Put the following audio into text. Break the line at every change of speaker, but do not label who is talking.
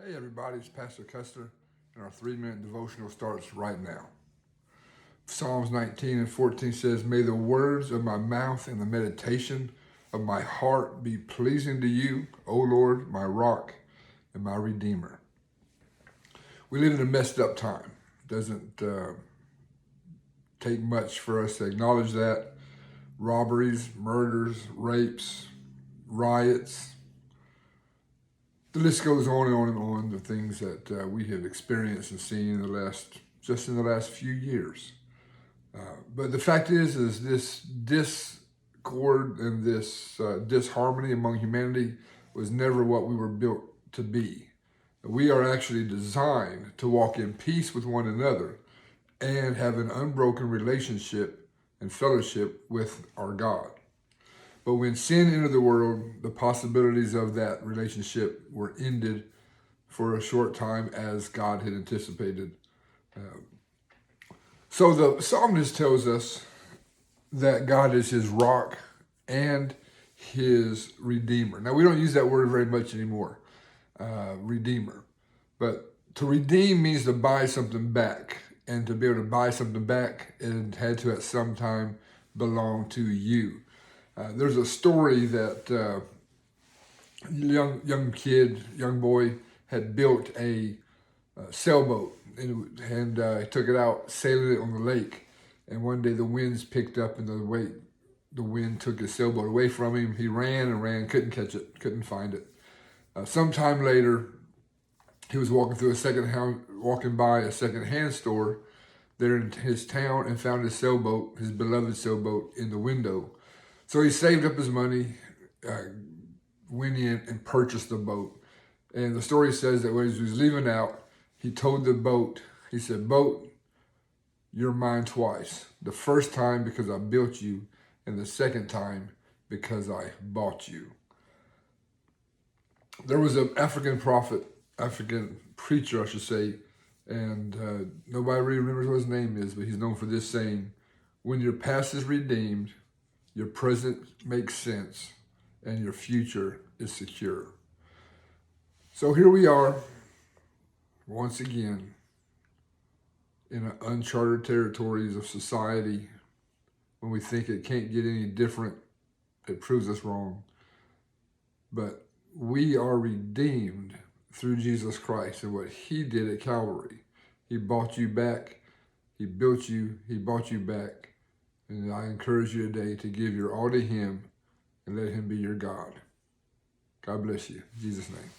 Hey everybody, it's Pastor Custer, and our 3-minute devotional starts right now. Psalms 19 and 14 says, "May the words of my mouth and the meditation of my heart be pleasing to you, O Lord, my rock and my redeemer." We live in a messed up time. It doesn't take much for us to acknowledge that. Robberies, murders, rapes, riots, the list goes on and on and on, the things that we have experienced and seen in the last few years. But the fact is this discord and this disharmony among humanity was never what we were built to be. We are actually designed to walk in peace with one another and have an unbroken relationship and fellowship with our God. But when sin entered the world, the possibilities of that relationship were ended for a short time as God had anticipated. So the psalmist tells us that God is his rock and his redeemer. Now, we don't use that word very much anymore, redeemer. But to redeem means to buy something back. And to be able to buy something back, it had to at some time belong to you. There's a story that young boy had built a sailboat and he took it out, sailing it on the lake. And one day the winds picked up and the wind took his sailboat away from him. He ran and ran, couldn't catch it, couldn't find it. Sometime later, he was walking by a second-hand store there in his town and found his sailboat, his beloved sailboat, in the window. So he saved up his money, went in and purchased the boat. And the story says that when he was leaving out, he told the boat, he said, "Boat, you're mine twice. The first time because I built you, and the second time because I bought you." There was an African preacher, I should say, and nobody really remembers what his name is, but he's known for this saying: "When your past is redeemed, your present makes sense, and your future is secure." So here we are, once again, in uncharted territories of society. When we think it can't get any different, it proves us wrong. But we are redeemed through Jesus Christ and what he did at Calvary. He bought you back. He built you. He bought you back. And I encourage you today to give your all to him and let him be your God. God bless you. In Jesus' name.